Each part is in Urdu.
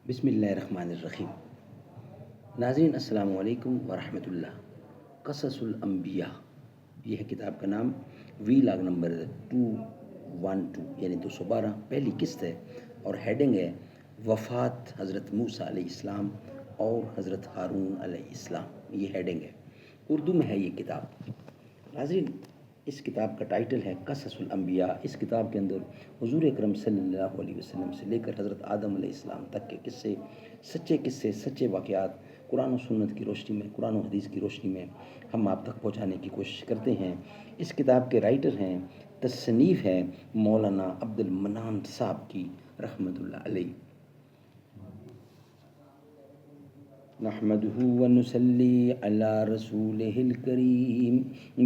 بسم اللہ الرحمن الرحیم۔ ناظرین السلام علیکم ورحمۃ اللہ۔ قصص الانبیاء، یہ ہے کتاب کا نام۔ وی لاگ نمبر 212 یعنی 212 پہلی قسط ہے، اور ہیڈنگ ہے وفات حضرت موسیٰ علیہ السلام اور حضرت ہارون علیہ السلام، یہ ہیڈنگ ہے۔ اردو میں ہے یہ کتاب۔ ناظرین، اس کتاب کا ٹائٹل ہے قصص الانبیاء۔ اس کتاب کے اندر حضور اکرم صلی اللہ علیہ وسلم سے لے کر حضرت آدم علیہ السلام تک کے قصے، سچے واقعات قرآن و سنت کی روشنی میں، قرآن و حدیث کی روشنی میں ہم آپ تک پہنچانے کی کوشش کرتے ہیں۔ اس کتاب کے رائٹر ہیں، تصنیف ہے مولانا عبد المنان صاحب کی رحمۃ اللہ علیہ۔ نحمده ونصلي على رسوله الكريم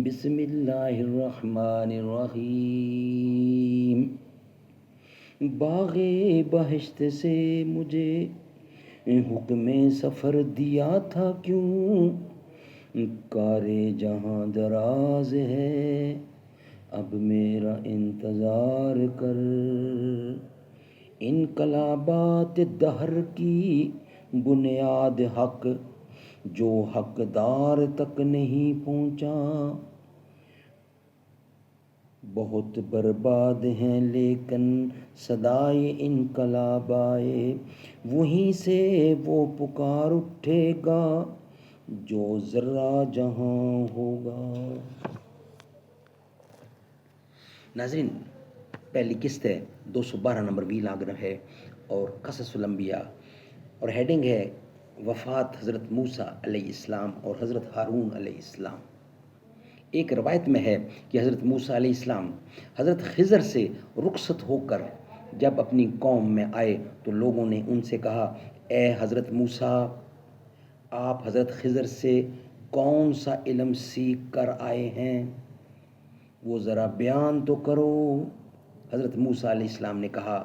بسم الله الرحمن الرحیم۔ باغ بہشت سے مجھے حکم سفر دیا تھا کیوں، کار جہاں دراز ہے اب میرا انتظار کر، انقلابات دہر کی بنیاد حق جو حقدار تک نہیں پہنچا، بہت برباد ہیں لیکن صدائے انقلاب آئے، وہیں سے وہ پکار اٹھے گا جو ذرہ جہاں ہوگا۔ ناظرین، پہلی قسط ہے، 212 نمبر وی لاگر ہے، اور قصص الانبیاء، اور ہیڈنگ ہے وفات حضرت موسیٰ علیہ السلام اور حضرت ہارون علیہ السلام۔ ایک روایت میں ہے کہ حضرت موسیٰ علیہ السلام حضرت خضر سے رخصت ہو کر جب اپنی قوم میں آئے تو لوگوں نے ان سے کہا، اے حضرت موسیٰ، آپ حضرت خضر سے کون سا علم سیکھ کر آئے ہیں، وہ ذرا بیان تو کرو۔ حضرت موسیٰ علیہ السلام نے کہا،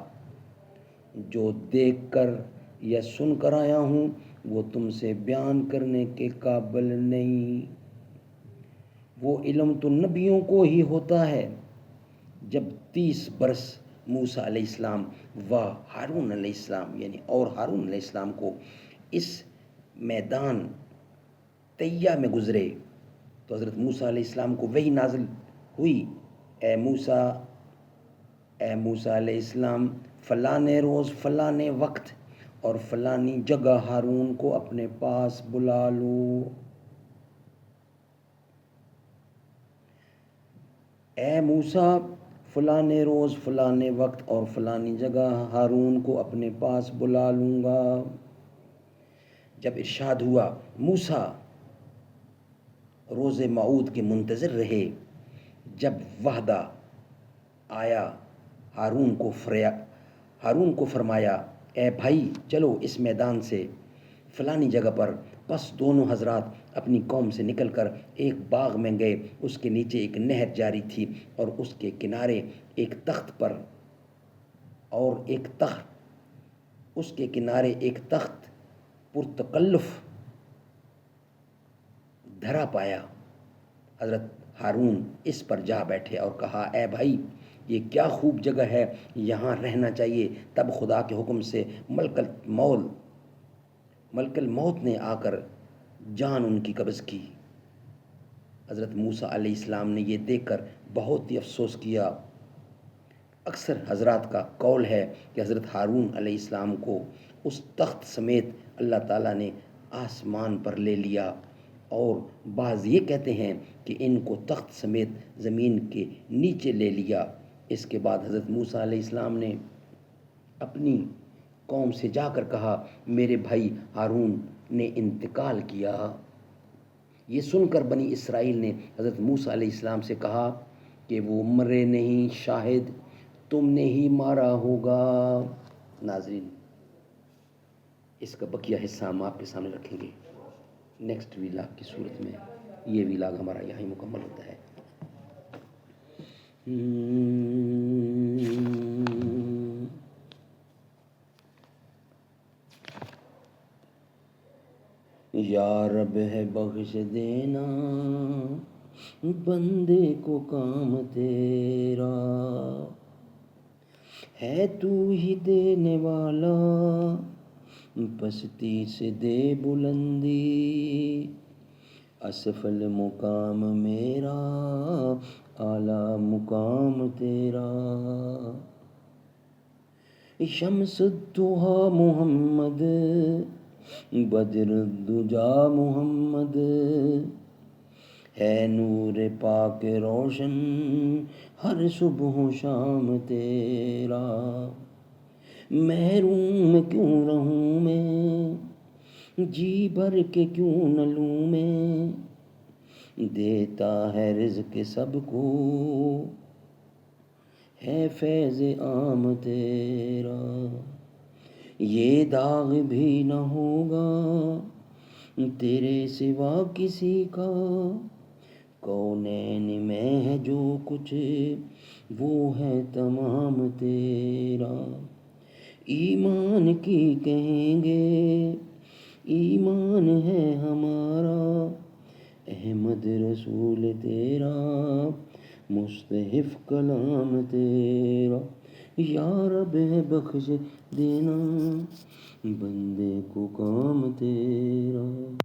جو دیکھ کر یا سن کر آیا ہوں وہ تم سے بیان کرنے کے قابل نہیں، وہ علم تو نبیوں کو ہی ہوتا ہے۔ جب 30 برس موسیٰ علیہ السلام و ہارون علیہ السلام اور ہارون علیہ السلام کو اس میدان طیہ میں گزرے تو حضرت موسیٰ علیہ السلام کو وحی نازل ہوئی، اے موسیٰ علیہ السلام، فلانے روز فلانے وقت اور فلانی جگہ ہارون کو اپنے پاس بلا لو۔ اے موسیٰ، فلانے روز فلانے وقت اور فلانی جگہ ہارون کو اپنے پاس بلا لوں گا۔ جب ارشاد ہوا، موسیٰ روز موعود کے منتظر رہے۔ جب وعدہ آیا ہارون کو فرمایا، اے بھائی چلو اس میدان سے فلانی جگہ پر۔ پس دونوں حضرات اپنی قوم سے نکل کر ایک باغ میں گئے، اس کے نیچے ایک نہر جاری تھی اور اس کے کنارے ایک تخت پرتکلف دھرا پایا۔ حضرت ہارون اس پر جا بیٹھے اور کہا، اے بھائی یہ کیا خوب جگہ ہے، یہاں رہنا چاہیے۔ تب خدا کے حکم سے ملک الموت نے آ کر جان ان کی قبض کی۔ حضرت موسیٰ علیہ السلام نے یہ دیکھ کر بہت ہی افسوس کیا۔ اکثر حضرات کا قول ہے کہ حضرت ہارون علیہ السلام کو اس تخت سمیت اللہ تعالیٰ نے آسمان پر لے لیا، اور بعض یہ کہتے ہیں کہ ان کو تخت سمیت زمین کے نیچے لے لیا۔ اس کے بعد حضرت موسیٰ علیہ السلام نے اپنی قوم سے جا کر کہا، میرے بھائی ہارون نے انتقال کیا۔ یہ سن کر بنی اسرائیل نے حضرت موسیٰ علیہ السلام سے کہا کہ وہ مرے نہیں، شاہد تم نے ہی مارا ہوگا۔ ناظرین، اس کا بقیہ حصہ ہم آپ کے سامنے رکھیں گے نیکسٹ ویلاگ کی صورت میں۔ یہ ویلاگ ہمارا یہاں ہی مکمل ہوتا ہے۔ یا رب ہے بخش دینا بندے کو کام تیرا، ہے تو ہی دینے والا پستی سے دے بلندی، اسفل مقام میرا اعلیٰ مقام تیرا۔ شمس الضحیٰ محمد، بدر الدجا محمد، ہے نور پاک روشن ہر صبح و شام تیرا۔ محروم کیوں رہوں میں، جی بھر کے کیوں نہ لوں میں، دیتا ہے رزق سب کو، ہے فیض عام تیرا۔ یہ داغ بھی نہ ہوگا تیرے سوا کسی کا، کونین میں ہے جو کچھ وہ ہے تمام تیرا۔ ایمان کی کہیں گے ایمان ہے ہمارا، احمد رسول تیرا مستحف کلام تیرا۔ یا رب ہے بخش دینا بندے کو کام تیرا۔